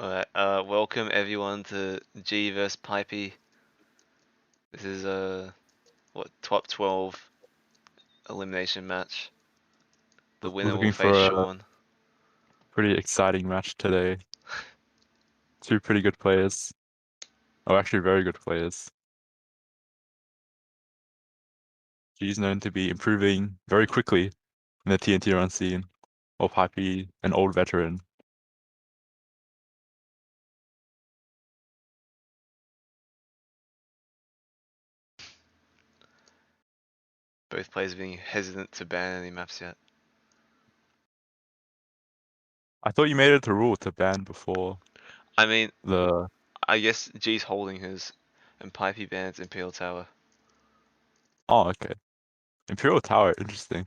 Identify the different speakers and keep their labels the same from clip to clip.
Speaker 1: Alright, welcome everyone to G vs Pipey. This is top 12 elimination match. The winner will
Speaker 2: Looking
Speaker 1: face
Speaker 2: for a
Speaker 1: Sean.
Speaker 2: pretty exciting match today. Two pretty good players. Oh, actually very good players. G's known to be improving very quickly in the TNT run scene, while Pipey, an old veteran.
Speaker 1: Both players being hesitant to ban any maps yet.
Speaker 2: I thought you made it a rule to ban before
Speaker 1: I mean,
Speaker 2: the...
Speaker 1: I guess G's holding his, and Pipey bans Imperial Tower.
Speaker 2: Oh, okay. Imperial Tower, interesting.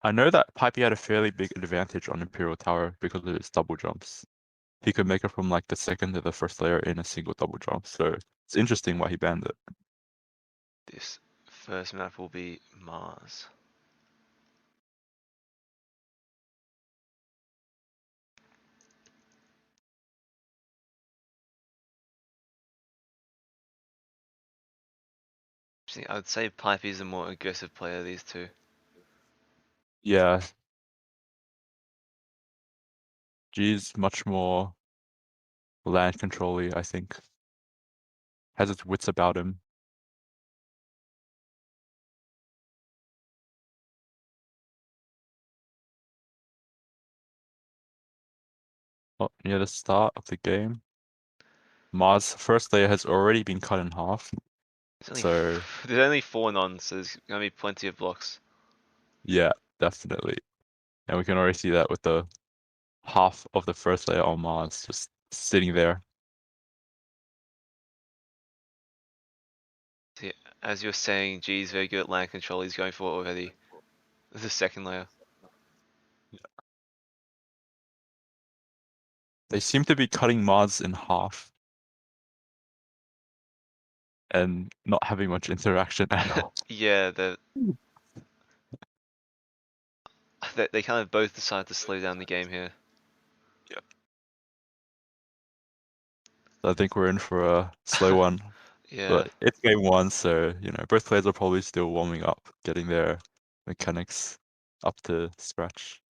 Speaker 2: I know that Pipey had a fairly big advantage on Imperial Tower because of his double jumps. He could make it from like the second to the first layer in a single double jump, so it's interesting why he banned it.
Speaker 1: This first map will be Mars. See, I would say Pipey's a more aggressive player of these two.
Speaker 2: Yeah, G's much more land control-y, I think. Has its wits about him. Oh, near the start of the game, Mars' first layer has already been cut in half. So
Speaker 1: There's only 4 nons, so there's gonna be plenty of blocks.
Speaker 2: yeah, definitely. And we can already see that with the half of the first layer on Mars just sitting there.
Speaker 1: See, as you're saying, G's very good at land control. He's going for it already. The second layer.
Speaker 2: They seem to be cutting Mars in half and not having much interaction at all.
Speaker 1: Yeah, they kind of both decide to slow down the game here.
Speaker 2: Yeah. So I think we're in for a slow one.
Speaker 1: Yeah.
Speaker 2: But it's game one, so both players are probably still warming up, getting their mechanics up to scratch.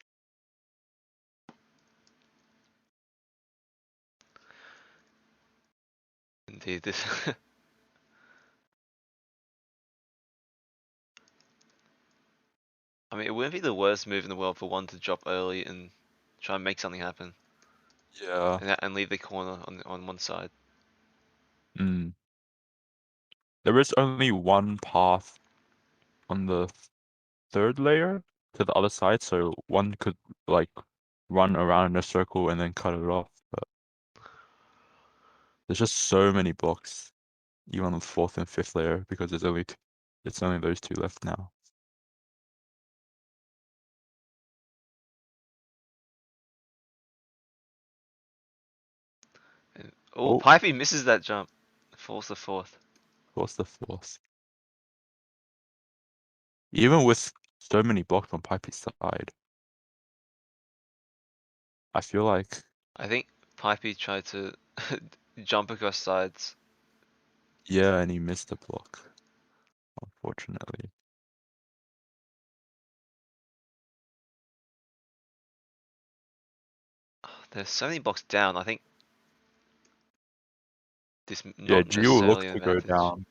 Speaker 1: Indeed, this. I mean, it wouldn't be the worst move in the world for one to drop early and try and make something happen,
Speaker 2: Yeah.
Speaker 1: and leave the corner on one side.
Speaker 2: Mm. There is only one path on the third layer to the other side, so one could like run around in a circle and then cut it off. But there's just so many blocks, even on the fourth and fifth layer, because it's only those two left now.
Speaker 1: And,
Speaker 2: Oh,
Speaker 1: Pipey misses that jump. Falls the fourth.
Speaker 2: what's the fourth? Even with so many blocks on Pipey's side, I feel like
Speaker 1: I think Pipey tried to jump across sides.
Speaker 2: yeah, and he missed a block, unfortunately.
Speaker 1: There's so many blocks down. I think this
Speaker 2: Yeah,
Speaker 1: not
Speaker 2: G will look
Speaker 1: necessarily an
Speaker 2: to go
Speaker 1: advantage.
Speaker 2: down.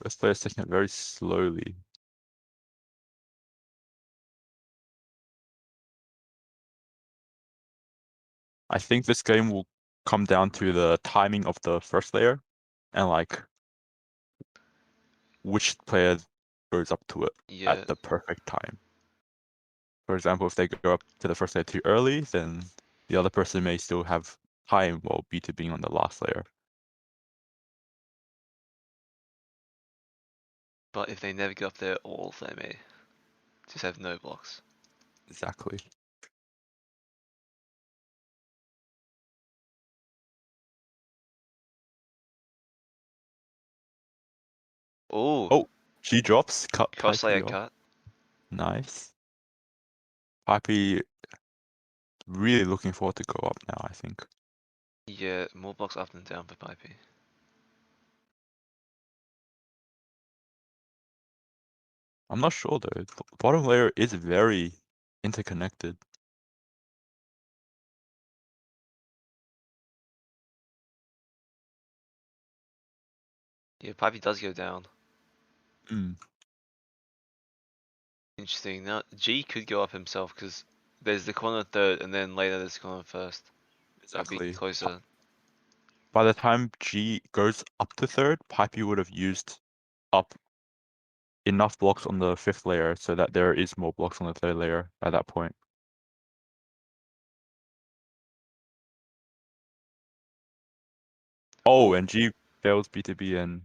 Speaker 2: This player's taking it very slowly. I think this game will come down to the timing of the first layer and like which player goes up to it at
Speaker 1: Yeah.
Speaker 2: the perfect time. For example, if they go up to the first layer too early, then the other person may still have time while B2 being on the last layer.
Speaker 1: But if they never get up there at all, they may just have no blocks.
Speaker 2: Exactly.
Speaker 1: Ooh,
Speaker 2: Oh, G drops, cut
Speaker 1: cross layer
Speaker 2: Pipey off.
Speaker 1: cut.
Speaker 2: Nice. Pipey really looking forward to go up now, I think.
Speaker 1: Yeah, more blocks up than down for Pipey.
Speaker 2: I'm not sure though. The bottom layer is very interconnected.
Speaker 1: Yeah, Pipey does go down.
Speaker 2: Mm,
Speaker 1: Interesting. Now, G could go up himself because there's the corner third and then later there's the corner first. That'd be
Speaker 2: exactly.
Speaker 1: closer.
Speaker 2: By the time G goes up to third, Pipey would have used up enough blocks on the fifth layer so that there is more blocks on the third layer at that point. Oh,
Speaker 1: Ooh,
Speaker 2: and G fails B2B and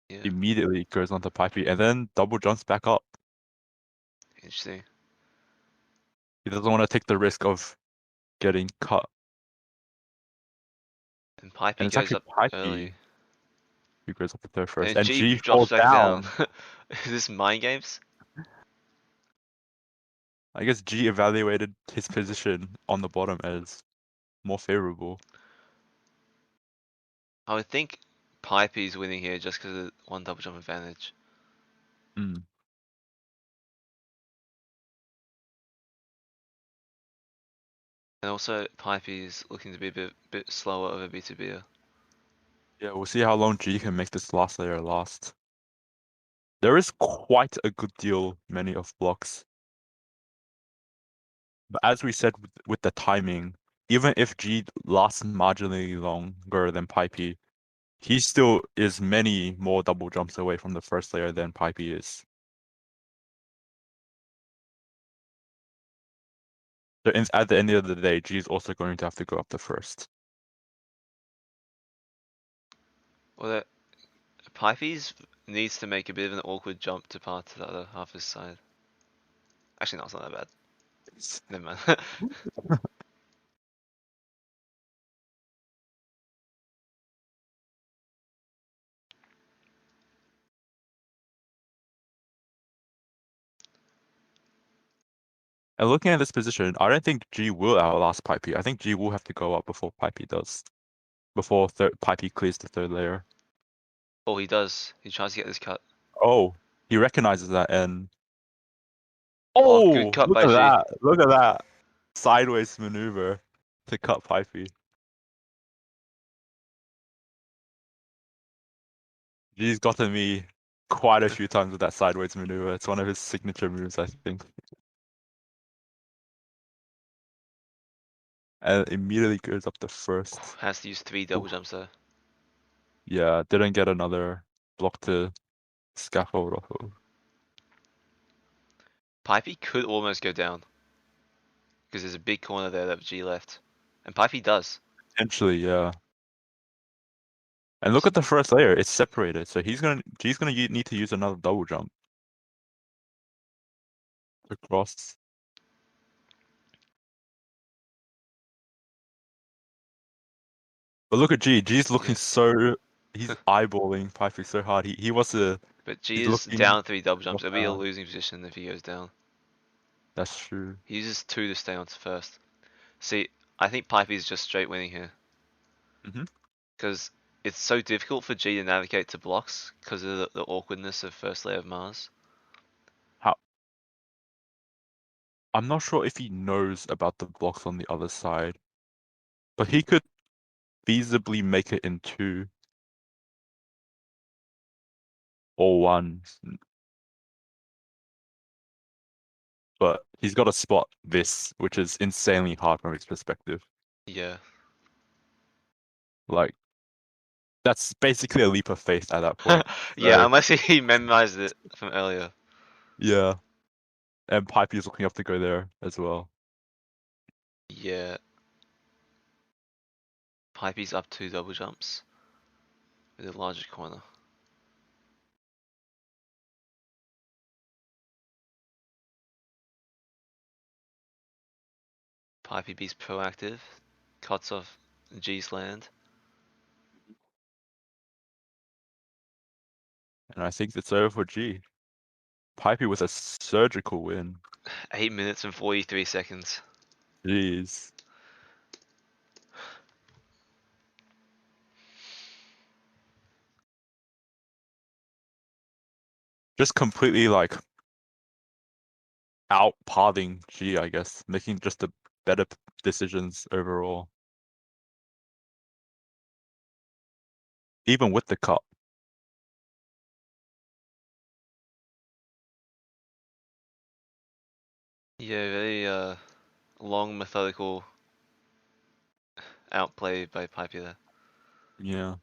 Speaker 1: yeah,
Speaker 2: immediately goes onto Pipey and then double jumps back up.
Speaker 1: interesting.
Speaker 2: He doesn't want to take the risk of getting cut.
Speaker 1: And
Speaker 2: And
Speaker 1: Pipey
Speaker 2: it's
Speaker 1: goes
Speaker 2: actually
Speaker 1: up
Speaker 2: Pipey
Speaker 1: early.
Speaker 2: who goes up to third first.
Speaker 1: And
Speaker 2: And
Speaker 1: G
Speaker 2: G
Speaker 1: drops
Speaker 2: falls
Speaker 1: back down.
Speaker 2: down.
Speaker 1: Is this mind games?
Speaker 2: I guess G evaluated his position on the bottom as more favorable.
Speaker 1: I would think Pipey's winning here just because of one double jump advantage.
Speaker 2: Mm.
Speaker 1: And also, Pipey's looking to be a bit slower of a B2B.
Speaker 2: Yeah, we'll see how long G can make this last layer last. There is quite a good deal many of blocks. But as we said with the timing, even if G lasts marginally longer than Pipey, he still is many more double jumps away from the first layer than Pipey is. So at the end of the day, G is also going to have to go up the first.
Speaker 1: Well, Pipey's needs to make a bit of an awkward jump to pass to the other half of his side. Actually, no, it's not that bad. Never mind.
Speaker 2: And looking at this position, I don't think G will outlast Pipey. I think G will have to go up before Pipey does. Before Pipey clears the third layer.
Speaker 1: Oh, he does. He tries to get this cut.
Speaker 2: Oh, he recognizes that and
Speaker 1: Oh, good
Speaker 2: oh,
Speaker 1: cut
Speaker 2: look
Speaker 1: by
Speaker 2: at
Speaker 1: G.
Speaker 2: that! Look at that sideways maneuver to cut Pipey. G's gotten me quite a few times with that sideways maneuver. It's one of his signature moves, I think. And immediately goes up the first.
Speaker 1: Has to use 3 double jumps though.
Speaker 2: Yeah, didn't get another block to scaffold off of.
Speaker 1: Pipey could almost go down. Because there's a big corner there that G left. And Pipey does.
Speaker 2: Potentially, yeah. And look at the first layer, it's separated, so G's gonna need to use another double jump to cross. But look at G. G's looking
Speaker 1: Yeah.
Speaker 2: so. He's eyeballing Pipey so hard. He wants to.
Speaker 1: But G
Speaker 2: He's
Speaker 1: is
Speaker 2: looking.
Speaker 1: down 3 double jumps. It'll be a
Speaker 2: Down.
Speaker 1: losing position if he goes down.
Speaker 2: That's true.
Speaker 1: He uses 2 to stay on first. See, I think Pipey's just straight winning here.
Speaker 2: Hmm.
Speaker 1: Because it's so difficult for G to navigate to blocks because of the awkwardness of first layer of Mars.
Speaker 2: How? I'm not sure if he knows about the blocks on the other side, but he could feasibly make it in 2 or 1. But he's got to spot this, which is insanely hard from his perspective.
Speaker 1: Yeah.
Speaker 2: Like, that's basically a leap of faith at that point.
Speaker 1: Yeah,
Speaker 2: So,
Speaker 1: unless he memorized it from earlier.
Speaker 2: yeah. And Pipey's looking up to go there as well.
Speaker 1: Yeah. Pipey's up 2 double jumps with a larger corner. Pipey B's proactive, cuts off G's land.
Speaker 2: And I think it's over for G. Pipey with a surgical win.
Speaker 1: 8 minutes and 43 seconds.
Speaker 2: Jeez. Just completely like out parting G, I guess, making just the better decisions overall. Even with the cut.
Speaker 1: Yeah, very long, methodical outplay by Pipey there.
Speaker 2: Yeah.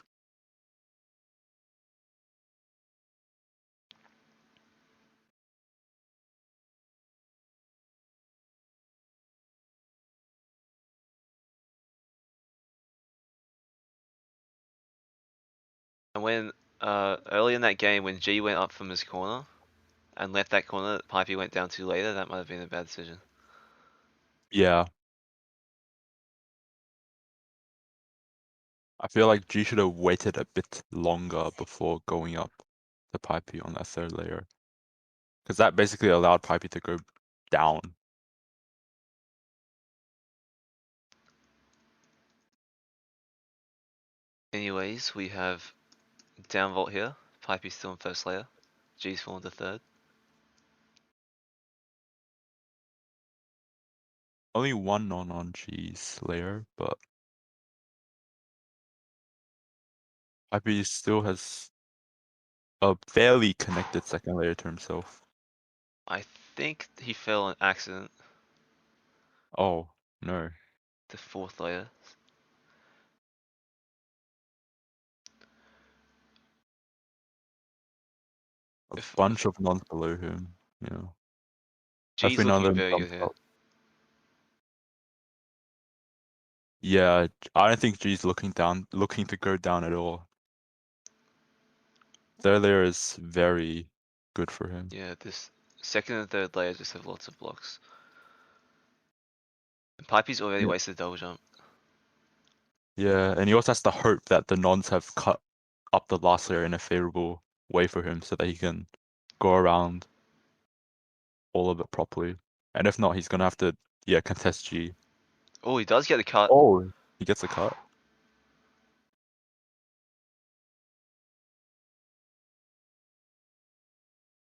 Speaker 1: And when early in that game, when G went up from his corner and left that corner that Pipey went down to later, that might have been a bad decision.
Speaker 2: Yeah. I feel like G should have waited a bit longer before going up to Pipey on that third layer. Because that basically allowed Pipey to go down.
Speaker 1: Anyways, we have Downvote here. Pipey's still in first layer. G's fallen to third.
Speaker 2: Only one on G's layer, but Pipey still has a fairly connected second layer to himself.
Speaker 1: I think he fell on accident
Speaker 2: Oh, no.
Speaker 1: to fourth layer.
Speaker 2: A
Speaker 1: If
Speaker 2: bunch of nons below him, yeah.
Speaker 1: G's
Speaker 2: Hopefully none of
Speaker 1: looking
Speaker 2: them
Speaker 1: very good
Speaker 2: jumps
Speaker 1: here.
Speaker 2: up. Yeah, I don't think G's looking to go down at all. Third layer is very good for him.
Speaker 1: Yeah, this second and third layer just have lots of blocks. And Pipey's already
Speaker 2: Yeah.
Speaker 1: wasted a double jump.
Speaker 2: Yeah, and he also has to hope that the nons have cut up the last layer in a favorable way for him so that he can go around all of it properly. And if not, he's gonna have to, yeah, contest G.
Speaker 1: Oh, he does get the cut.
Speaker 2: Oh, he gets a cut.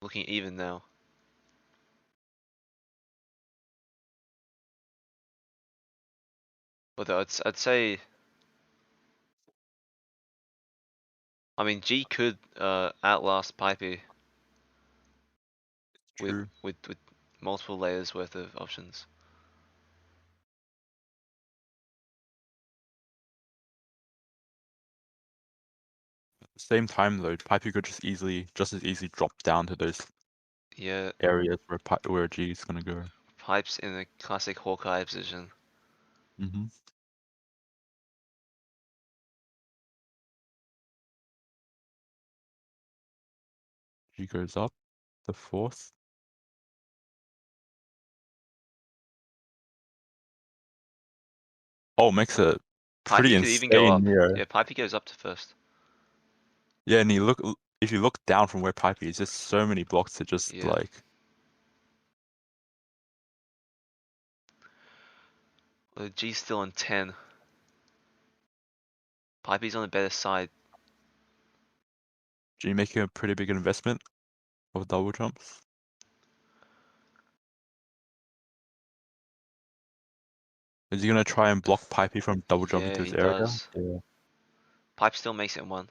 Speaker 1: Looking even now. But I'd say, I mean, G could outlast Pipey with
Speaker 2: True.
Speaker 1: multiple layers worth of options.
Speaker 2: At the same time though, Pipey could just as easily drop down to those
Speaker 1: Yeah,
Speaker 2: areas where G is gonna go.
Speaker 1: Pipe's in a classic Hawkeye position.
Speaker 2: Mm-hmm. G goes up the fourth. Oh, makes a pretty
Speaker 1: Pipey could even go
Speaker 2: insane
Speaker 1: up.
Speaker 2: mirror.
Speaker 1: Yeah, Pipey goes up to first.
Speaker 2: Yeah, and if you look down from where Pipey is, just so many blocks to just
Speaker 1: Yeah.
Speaker 2: like.
Speaker 1: Well, G's still on 10. Pipey's on the better side.
Speaker 2: G making a pretty big investment of double jumps. Is he gonna try and block Pipey from double jumping
Speaker 1: Yeah,
Speaker 2: to his
Speaker 1: he
Speaker 2: area?
Speaker 1: does.
Speaker 2: Yeah.
Speaker 1: Pipe still makes it in one.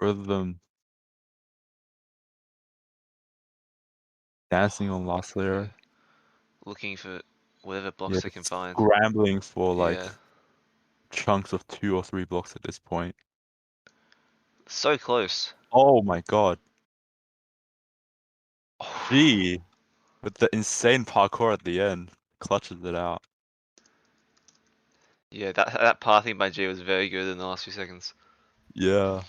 Speaker 2: Rather than dancing on last
Speaker 1: Yeah.
Speaker 2: layer.
Speaker 1: Looking for whatever
Speaker 2: Yeah,
Speaker 1: blocks they can find.
Speaker 2: scrambling for like
Speaker 1: Yeah.
Speaker 2: chunks of 2 or 3 blocks at this point.
Speaker 1: So close.
Speaker 2: Oh my god.
Speaker 1: Oh.
Speaker 2: Gee, with the insane parkour at the end, clutches it out.
Speaker 1: Yeah, that pathing by G was very good in the last few seconds.
Speaker 2: Yeah.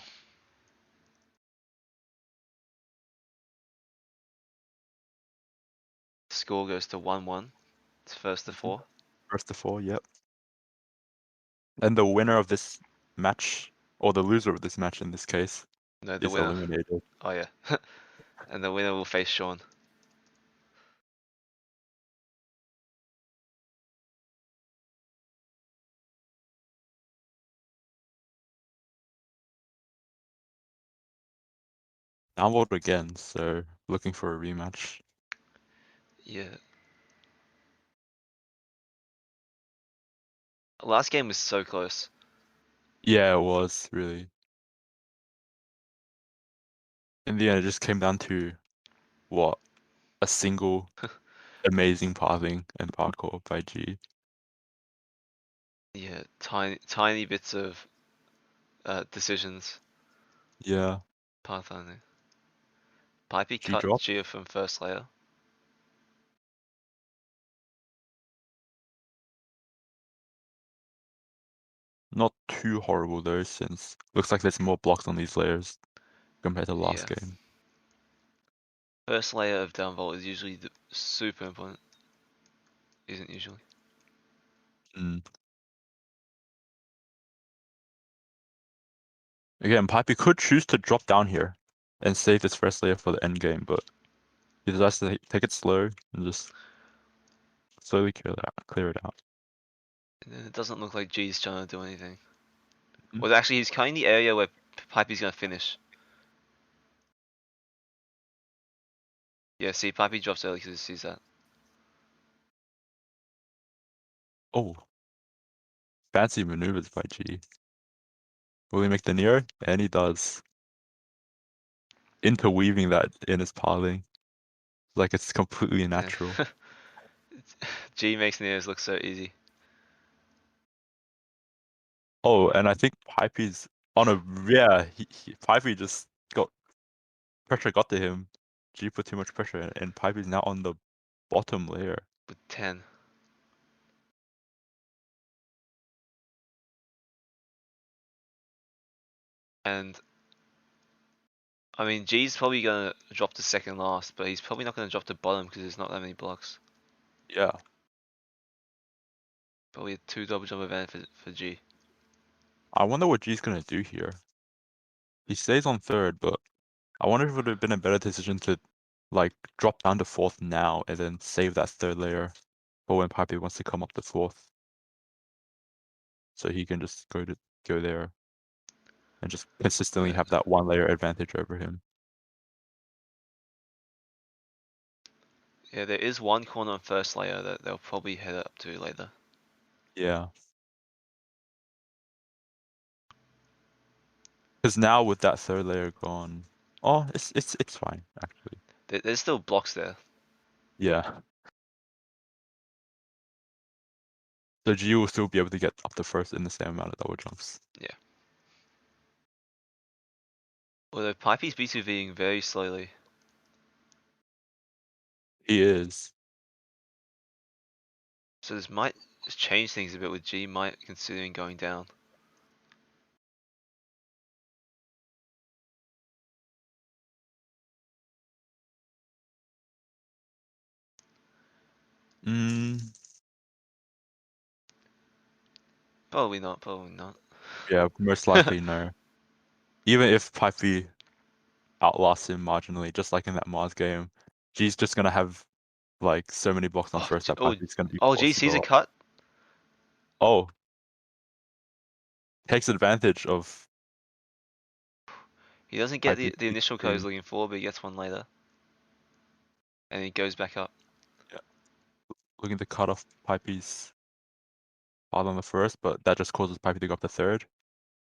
Speaker 1: Score goes to 1-1. It's first to 4.
Speaker 2: First to 4, yep. And the winner of this match, or the loser of this match in this case,
Speaker 1: No, the
Speaker 2: is
Speaker 1: winner.
Speaker 2: eliminated.
Speaker 1: Oh yeah. And the winner will face Sean.
Speaker 2: Downvote again, so looking for a rematch.
Speaker 1: Yeah. Last game was so close.
Speaker 2: Yeah, it was really. In the end, it just came down to what? A single amazing pathing and parkour by G.
Speaker 1: Yeah, tiny bits of decisions.
Speaker 2: Yeah,
Speaker 1: Pathfinding. Pipey
Speaker 2: G
Speaker 1: cut
Speaker 2: drop.
Speaker 1: Gia from first layer.
Speaker 2: Not too horrible though, since looks like there's more blocks on these layers compared to last
Speaker 1: Yeah.
Speaker 2: game.
Speaker 1: First layer of downvolt is usually super important. Isn't usually.
Speaker 2: Mm. Again, Pipey could choose to drop down here and save this first layer for the end game, but he decides to take it slow and just slowly clear it out.
Speaker 1: And it doesn't look like G's trying to do anything.
Speaker 2: Mhm.
Speaker 1: Well, actually, he's cutting the area where Pipey's gonna finish. Yeah, see, Pipey drops early because he sees that.
Speaker 2: Oh, fancy maneuvers by G. Will he make the Neo? And he does. Interweaving that in his pathing. Like it's completely
Speaker 1: And
Speaker 2: natural.
Speaker 1: G makes Neos look so easy.
Speaker 2: Oh, and I think Pipey's on a Pipey just got pressure got to him. G put too much pressure and Pipey's now on the bottom layer.
Speaker 1: With 10. And I mean, G's probably gonna drop to second last, but he's probably not gonna drop to bottom because there's not that many blocks.
Speaker 2: Yeah.
Speaker 1: Probably a 2 double jump event for G.
Speaker 2: I wonder what G's gonna do here. He stays on third, but I wonder if it would have been a better decision to like drop down to fourth now and then save that third layer for when Pipey wants to come up to fourth. So he can just go there and just consistently have that one layer advantage over him.
Speaker 1: Yeah, there is one corner on first layer that they'll probably head up to later.
Speaker 2: Yeah. Because now with that third layer gone, oh, it's fine actually.
Speaker 1: There's still blocks there.
Speaker 2: Yeah. So G will still be able to get up to first in the same amount of double jumps.
Speaker 1: Yeah. Although Pipey's B2Ving very slowly.
Speaker 2: He is.
Speaker 1: So this might change things a bit with G might considering going down.
Speaker 2: Mm,
Speaker 1: Probably not, probably not.
Speaker 2: yeah, most likely no. Even if Pipey outlasts him marginally, just like in that Mars game, G's just gonna have like so many blocks on first that Pipey's gonna be
Speaker 1: Oh, G
Speaker 2: forced to
Speaker 1: sees a
Speaker 2: go up.
Speaker 1: cut.
Speaker 2: Oh, takes advantage of
Speaker 1: He doesn't get
Speaker 2: Pipey's
Speaker 1: the initial cut he's
Speaker 2: thing.
Speaker 1: looking for, but he gets one later. And he goes back up.
Speaker 2: Yeah, looking to cut off Pipey's path on the first, but that just causes Pipey to go up to third.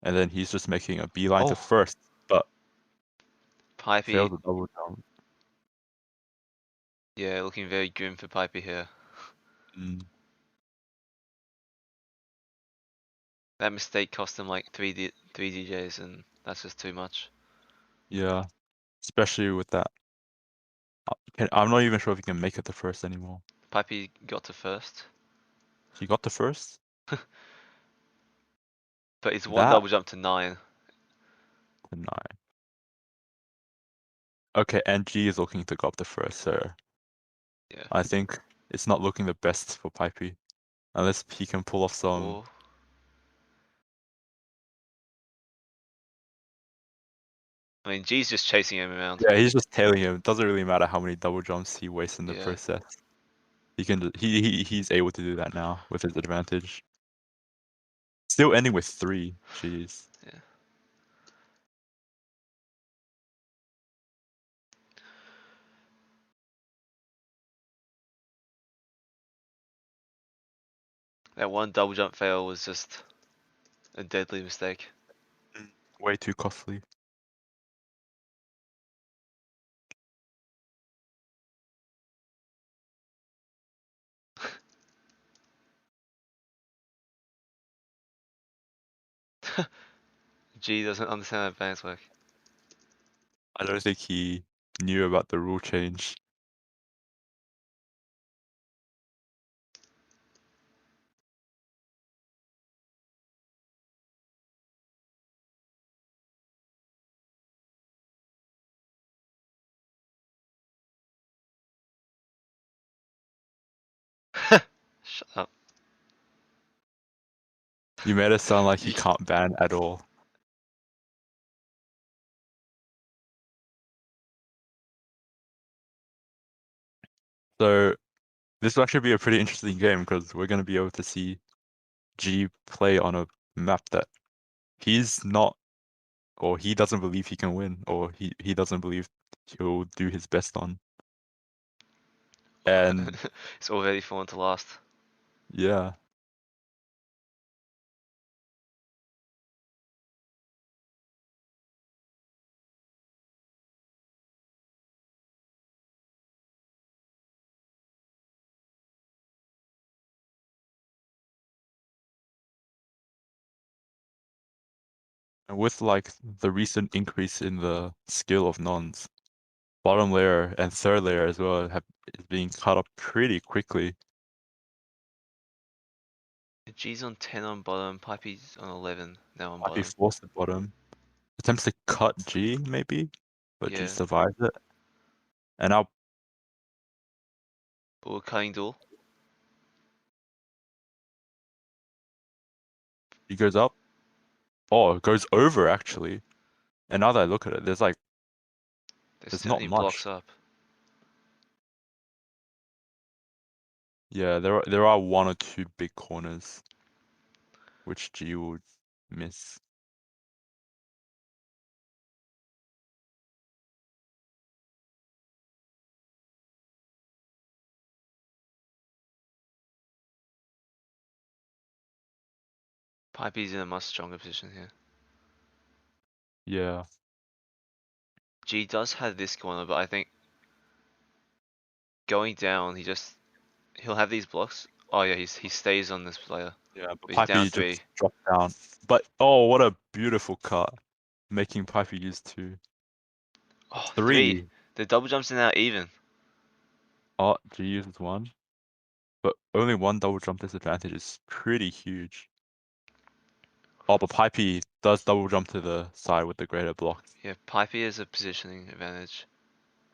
Speaker 2: And then he's just making a beeline to
Speaker 1: Oh,
Speaker 2: first, but
Speaker 1: Pipey.
Speaker 2: fails the double jump.
Speaker 1: Yeah, looking very grim for Pipey here.
Speaker 2: Mm,
Speaker 1: That mistake cost him like three DJs, and that's just too much.
Speaker 2: yeah, especially with that. I'm not even sure if he can make it to first anymore.
Speaker 1: Pipey got to first,
Speaker 2: He got to first?
Speaker 1: but it's one
Speaker 2: That
Speaker 1: double jump to 9.
Speaker 2: to 9. Okay, and G is looking to go up to first, so
Speaker 1: Yeah.
Speaker 2: I think it's not looking the best for Pipey. Unless he can pull off some.
Speaker 1: Oh. I mean, G's just chasing him around.
Speaker 2: Yeah, he's just tailing him. Doesn't really matter how many double jumps he wastes in the
Speaker 1: Yeah.
Speaker 2: process. He can he's able to do that now with his advantage. Still ending with 3. Jeez.
Speaker 1: Yeah. That one double jump fail was just a deadly mistake.
Speaker 2: Way too costly.
Speaker 1: G doesn't understand how bands work.
Speaker 2: I don't think he knew about the rule change.
Speaker 1: Shut up.
Speaker 2: You made it sound like he can't ban at all. So this will actually be a pretty interesting game because we're going to be able to see G play on a map that he's not, or he doesn't believe he can win, or he doesn't believe he'll do his best on. And
Speaker 1: It's already fallen to last.
Speaker 2: yeah. And with like the recent increase in the skill of nons, bottom layer and third layer as well is being cut up pretty quickly.
Speaker 1: G's on 10 on bottom, Pipey's on 11 now on
Speaker 2: Might be
Speaker 1: bottom.
Speaker 2: forced at bottom. Attempts to cut G maybe, but G
Speaker 1: Yeah.
Speaker 2: survives it. And now
Speaker 1: Or cutting duel.
Speaker 2: he goes up. Oh, it goes over actually. And now that I look at it, there's
Speaker 1: There's too
Speaker 2: not
Speaker 1: many
Speaker 2: much.
Speaker 1: blocks up.
Speaker 2: Yeah, there are 1 or 2 big corners which G would miss.
Speaker 1: Pipey's in a much stronger position here.
Speaker 2: Yeah.
Speaker 1: G does have this corner, but I think going down, he'll have these blocks. Oh yeah, he stays on this player.
Speaker 2: Yeah, but
Speaker 1: He's down
Speaker 2: Pipey
Speaker 1: 3.
Speaker 2: just dropped down. But oh, what a beautiful cut. Making Pipey use 2.
Speaker 1: Oh, 3.
Speaker 2: 3.
Speaker 1: The double jumps are now even.
Speaker 2: Oh, G uses 1. But only 1 double jump disadvantage is pretty huge. Oh, but Pipey does double jump to the side with the greater block.
Speaker 1: Yeah, Pipey has a positioning advantage.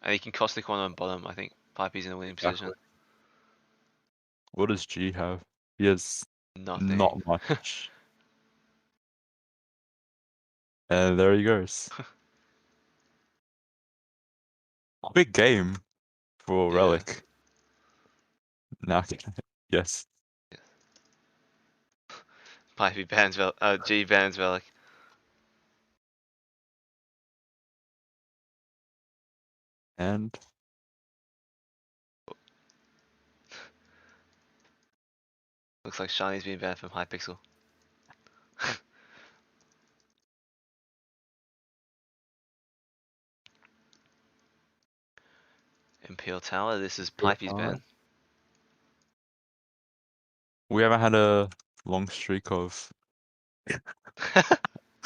Speaker 1: And he can cost the corner on bottom. I think Pipey's in a winning position.
Speaker 2: What does G have? He has
Speaker 1: Nothing.
Speaker 2: not much. And there he goes. Big game for
Speaker 1: Yeah.
Speaker 2: Relic. Now, yes.
Speaker 1: Pipey bans G bans Relic.
Speaker 2: And
Speaker 1: Looks like Shiny's being banned from Hypixel. Imperial Tower, this is Pipey's ban.
Speaker 2: we haven't had a long streak of we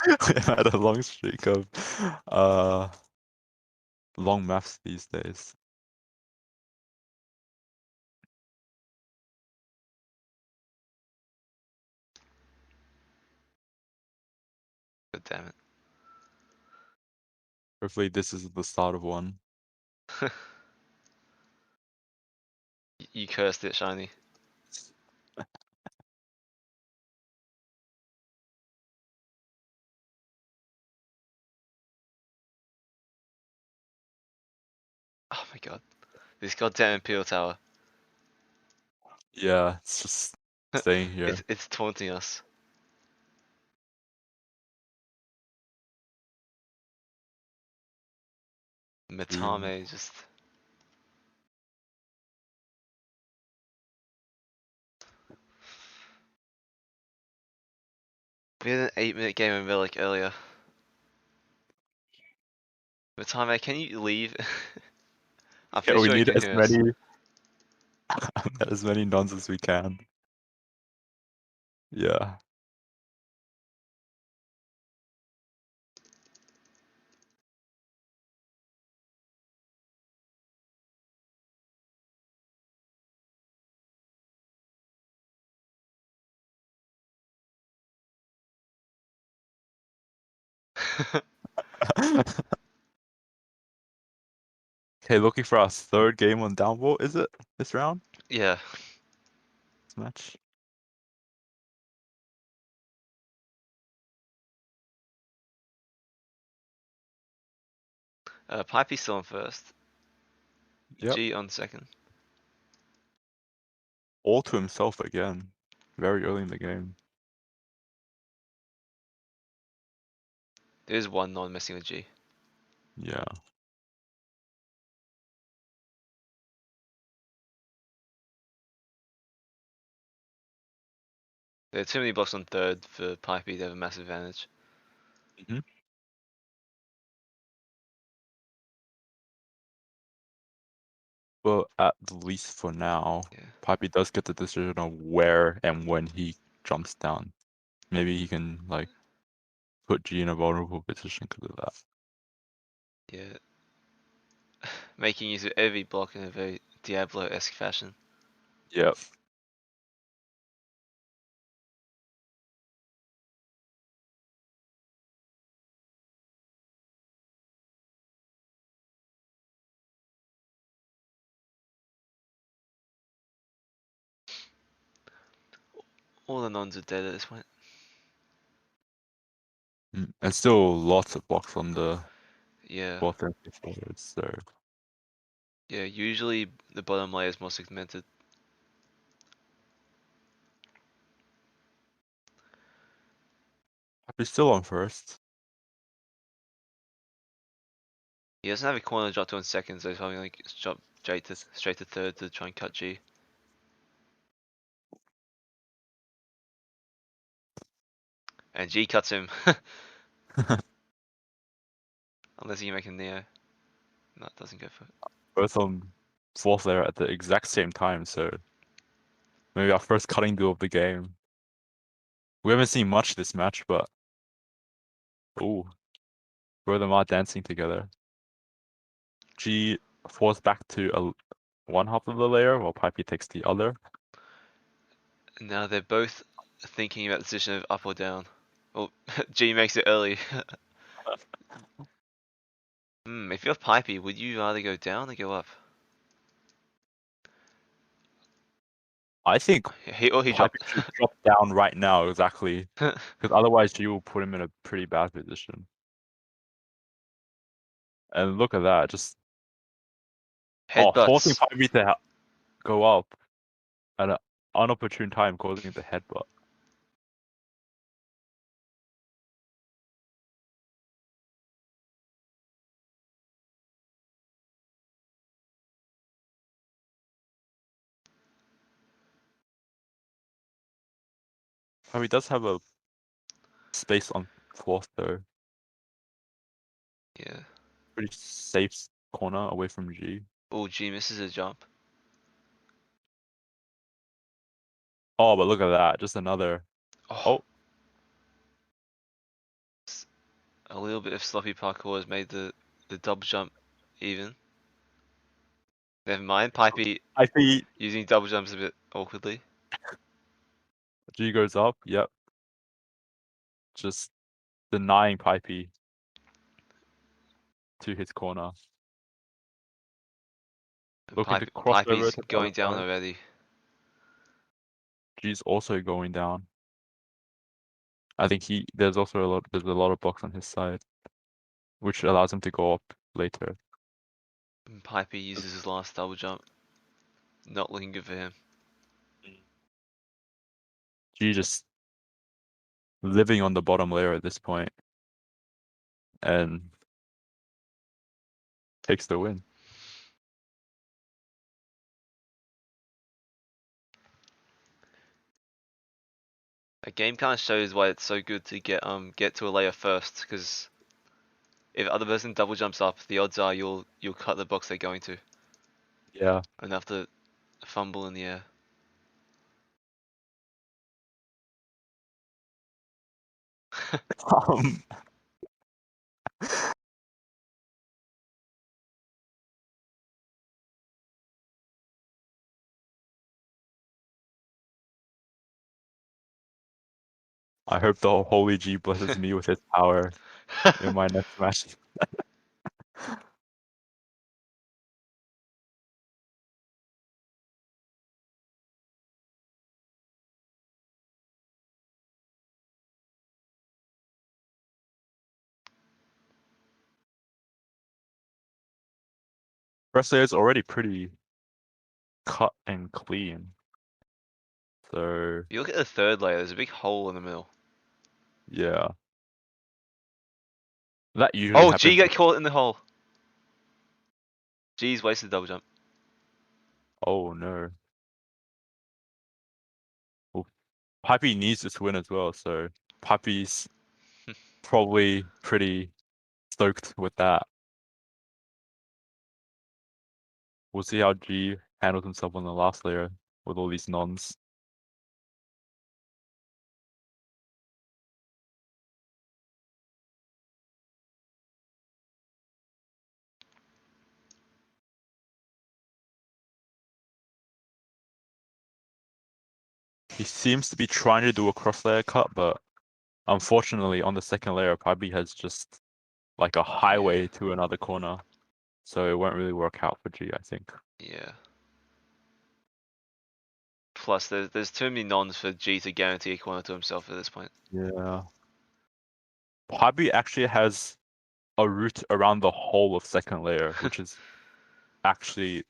Speaker 2: haven't had a long streak of long maps these days.
Speaker 1: God damn it.
Speaker 2: Hopefully this is the start of one.
Speaker 1: You cursed it, Shiny. This goddamn Imperial Tower.
Speaker 2: Yeah, it's just staying here.
Speaker 1: It's taunting us. Matame just. We had an 8-minute game in Relic earlier. Matame, can you leave? I'm
Speaker 2: Yeah,
Speaker 1: pretty
Speaker 2: we
Speaker 1: sure he
Speaker 2: need
Speaker 1: can
Speaker 2: as
Speaker 1: hear us.
Speaker 2: many as many nuns as we can. Yeah. Okay, looking for our third game on Downvote, is it? This round?
Speaker 1: Yeah.
Speaker 2: This match?
Speaker 1: Pipey's still on first.
Speaker 2: Yep.
Speaker 1: G on second.
Speaker 2: All to himself again. Very early in the game.
Speaker 1: There's one non messing with G.
Speaker 2: Yeah.
Speaker 1: There are too many blocks on third for Pipey to have a massive advantage.
Speaker 2: hmm But at least for now,
Speaker 1: Yeah.
Speaker 2: Pipey does get the decision of where and when he jumps down. Maybe he can like put G in a vulnerable position because of that.
Speaker 1: Yeah. Making use of every block in a very Diablo-esque fashion.
Speaker 2: Yep.
Speaker 1: All the nons are dead at this point.
Speaker 2: And still lots of blocks on the
Speaker 1: Yeah.
Speaker 2: fourth and fifth layers, so
Speaker 1: Yeah, usually the bottom layer is more segmented.
Speaker 2: Pipey's still on first.
Speaker 1: He doesn't have a corner to drop to in second, so he's probably like jump straight to third to try and cut G. And G cuts him. Unless he can make a Neo. No, it doesn't go for it.
Speaker 2: Both on fourth layer at the exact same time, so maybe our first cutting duel of the game. We haven't seen much this match, but ooh, both of them are dancing together. G falls back to one half of the layer, while Pipey takes the other.
Speaker 1: Now they're both thinking about the decision of up or down. Well, G makes it early. If you're Pipey, would you rather go down or go up?
Speaker 2: I think
Speaker 1: He
Speaker 2: Pipey
Speaker 1: dropped.
Speaker 2: should drop down right now, exactly, because otherwise G will put him in a pretty bad position. And look at that, just forcing
Speaker 1: Headbutts.
Speaker 2: Pipey to go up at an unopportune time, causing it to headbutt. Pipey does have a space on fourth though.
Speaker 1: Yeah.
Speaker 2: Pretty safe corner away from G.
Speaker 1: Oh, G misses a jump.
Speaker 2: Oh, but look at that, just another. Oh,
Speaker 1: A little bit of sloppy parkour has made the double jump even. Never mind, Pipey
Speaker 2: Pipey,
Speaker 1: using double jumps a bit awkwardly.
Speaker 2: G goes up, yep. Just denying Pipey to his corner.
Speaker 1: And
Speaker 2: Looking to cross over
Speaker 1: Pipey's
Speaker 2: to the other
Speaker 1: going down
Speaker 2: side.
Speaker 1: already.
Speaker 2: G's also going down. I think there's a lot of blocks on his side, which allows him to go up later.
Speaker 1: And Pipey uses his last double jump. Not looking good for him.
Speaker 2: G just living on the bottom layer at this point, and takes the win.
Speaker 1: A game kind of shows why it's so good to get to a layer first, because if the other person double jumps up, the odds are you'll cut the box they're going to,
Speaker 2: Yeah.
Speaker 1: and have to fumble in the air.
Speaker 2: Um, I hope the Holy G blesses me with his power in my next match. First layer is already pretty cut and clean. So
Speaker 1: If you look at the third layer, there's a big hole in the middle.
Speaker 2: yeah. That usually
Speaker 1: Oh, G
Speaker 2: happens.
Speaker 1: got caught in the hole. G's wasted double jump.
Speaker 2: Oh no. Well, Pipey needs this win as well, so Pipey's probably pretty stoked with that. We'll see how G handles himself on the last layer with all these nons. He seems to be trying to do a cross layer cut, but unfortunately on the second layer, Pipey has just like a highway to another corner. So it won't really work out for G, I think.
Speaker 1: Yeah. Plus, there's too many nons for G to guarantee a corner to himself at this point.
Speaker 2: Yeah. Pipey actually has a route around the whole of second layer, which is actually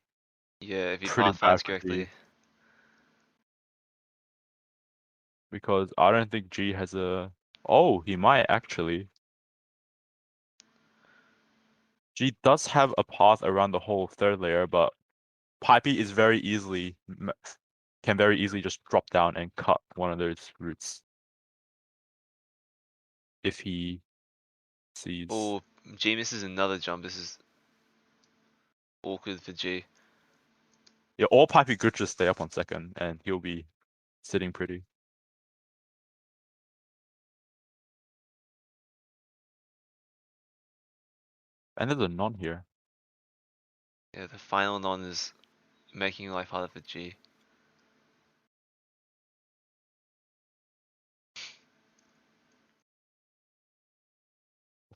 Speaker 1: Yeah, if he
Speaker 2: pretty bad
Speaker 1: pathfinds
Speaker 2: for G.
Speaker 1: correctly.
Speaker 2: Because I don't think G has a... Oh, he might actually. G does have a path around the whole third layer, but Pipey is can very easily just drop down and cut one of those routes. If he sees...
Speaker 1: Oh, G misses another jump. This is awkward for G.
Speaker 2: Yeah, or Pipey could just stay up on second, and he'll be sitting pretty. And there's a non here.
Speaker 1: Yeah, the final non is making life harder for G.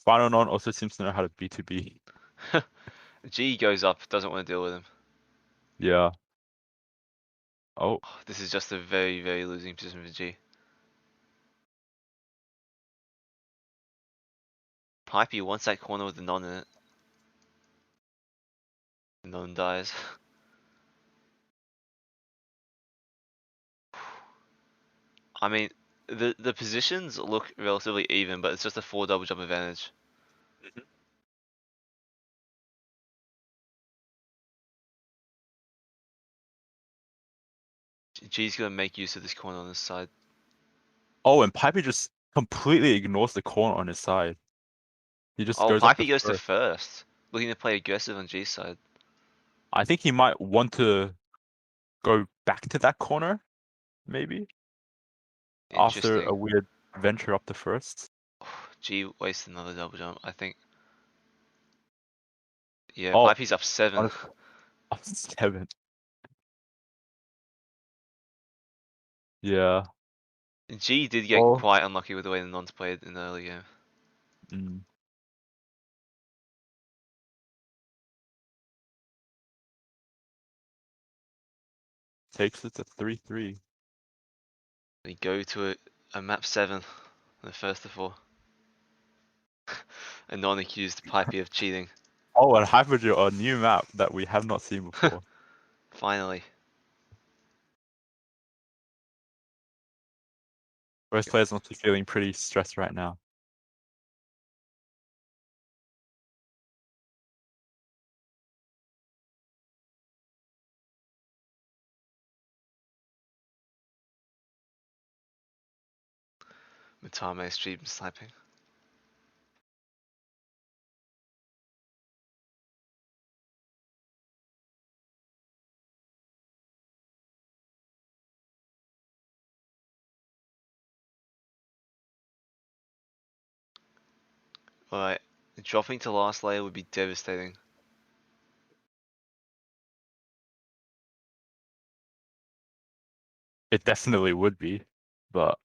Speaker 2: Final non also seems to know how to B2B.
Speaker 1: G goes up, doesn't want to deal with him.
Speaker 2: Yeah. Oh,
Speaker 1: Oh, this is just a very, very losing position for G. Pipey wants that corner with the non in it. The non dies. I mean, the positions look relatively even, but it's just a 4 double jump advantage. G's gonna make use of this corner on this side.
Speaker 2: oh, and Pipey just completely ignores the corner on his side. He just
Speaker 1: Oh,
Speaker 2: goes up
Speaker 1: Pipey
Speaker 2: to
Speaker 1: goes to
Speaker 2: first.
Speaker 1: first, looking to play aggressive on G's side.
Speaker 2: I think he might want to go back to that corner, maybe, after a
Speaker 1: Interesting.
Speaker 2: weird venture up to first.
Speaker 1: G wasted another double jump, I think. Yeah,
Speaker 2: Oh,
Speaker 1: Pipey's up 7.
Speaker 2: up 7. Yeah.
Speaker 1: G did get
Speaker 2: Oh.
Speaker 1: quite unlucky with the way the nons played in the early game.
Speaker 2: Mm. Takes it to 3-3.
Speaker 1: They go to a map 7, the first of 4. A non accused Pipey of cheating.
Speaker 2: Oh, and Hyperdrive, a new map that we have not seen before.
Speaker 1: Finally.
Speaker 2: Both players must be feeling pretty stressed right now.
Speaker 1: Matame stream sniping. Alright. Dropping to last layer would be devastating.
Speaker 2: It definitely would be, but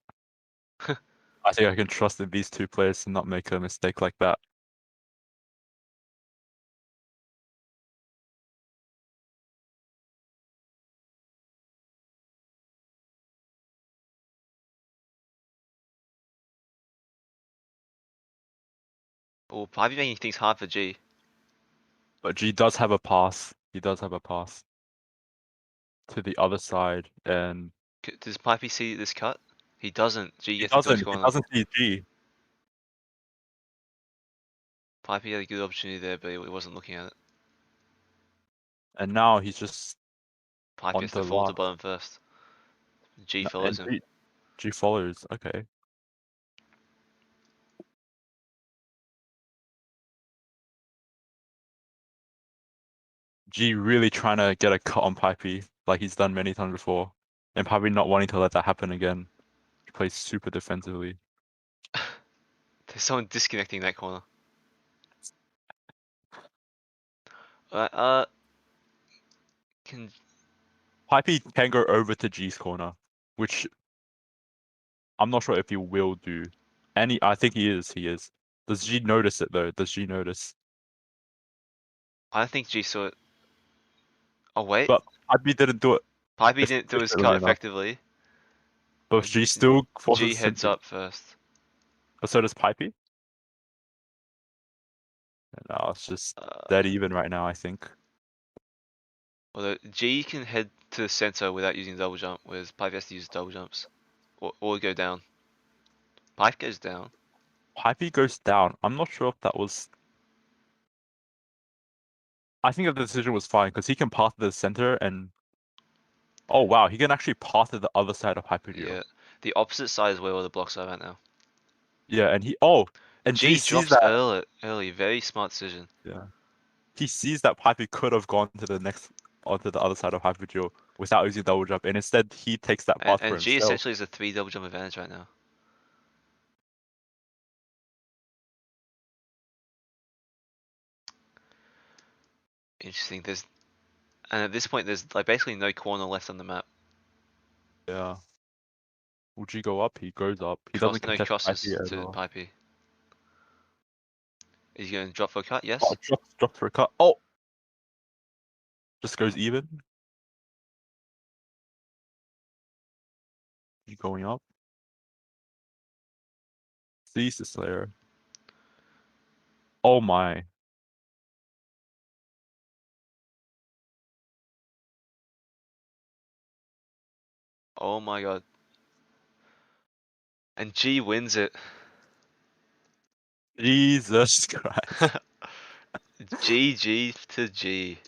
Speaker 2: I think I can trust in these two players to not make a mistake like that.
Speaker 1: Oh, Pipey making things hard for G.
Speaker 2: But G does have a pass. He does have a pass to the other side, and
Speaker 1: Does Pipey see this cut? He doesn't. G
Speaker 2: he
Speaker 1: gets into his
Speaker 2: doesn't. He
Speaker 1: corner.
Speaker 2: doesn't see G.
Speaker 1: Pipey had a good opportunity there, but he wasn't looking at it.
Speaker 2: And now he's just
Speaker 1: Pipey
Speaker 2: on
Speaker 1: has
Speaker 2: the
Speaker 1: to fall to
Speaker 2: last.
Speaker 1: bottom first. G
Speaker 2: No,
Speaker 1: follows
Speaker 2: and
Speaker 1: him.
Speaker 2: G follows. Okay. G really trying to get a cut on Pipey, like he's done many times before, and Pipey not wanting to let that happen again. He plays super defensively.
Speaker 1: There's someone disconnecting that corner. Can
Speaker 2: Pipey can go over to G's corner, which I'm not sure if he will do. And I think he is. He is. Does G notice it though? Does G notice?
Speaker 1: I don't think G saw it. Oh wait,
Speaker 2: But Pipey didn't do it
Speaker 1: Pipey didn't do his
Speaker 2: efficiently
Speaker 1: cut
Speaker 2: enough.
Speaker 1: effectively.
Speaker 2: But G still
Speaker 1: G
Speaker 2: forces him
Speaker 1: heads
Speaker 2: to.
Speaker 1: up first.
Speaker 2: But so does Pipey. No, it's just dead even right now, I think.
Speaker 1: Although G can head to the center without using double jump, whereas Pipe has to use double jumps. Or go down. Pipe goes down.
Speaker 2: Pipey goes down. I'm not sure if that was. I think that the decision was fine because he can path to the center and. Oh wow, he can actually path to the other side of Hyperdrive.
Speaker 1: Yeah. The opposite side is where all the blocks are right now.
Speaker 2: Yeah, and he. Oh, and G
Speaker 1: G
Speaker 2: sees
Speaker 1: drops
Speaker 2: that.
Speaker 1: early. Very smart decision.
Speaker 2: Yeah. He sees that Pipey could have gone to the next onto the other side of Hyperdrive without using double jump, and instead he takes that path for
Speaker 1: And G
Speaker 2: himself.
Speaker 1: essentially has a 3 double jump advantage right now. Interesting. And at this point there's like basically no corner left on the map.
Speaker 2: Yeah. Will G go up? He goes up. He doesn't
Speaker 1: No
Speaker 2: contest
Speaker 1: crosses
Speaker 2: Pipey at
Speaker 1: to
Speaker 2: all.
Speaker 1: Pipey. Is he going to drop for a cut? Yes.
Speaker 2: Oh, drops for a cut. Oh! Just goes even. He's going up. Sees the Slayer. Oh my.
Speaker 1: Oh my god. And G wins it.
Speaker 2: Jesus Christ.
Speaker 1: GG to G.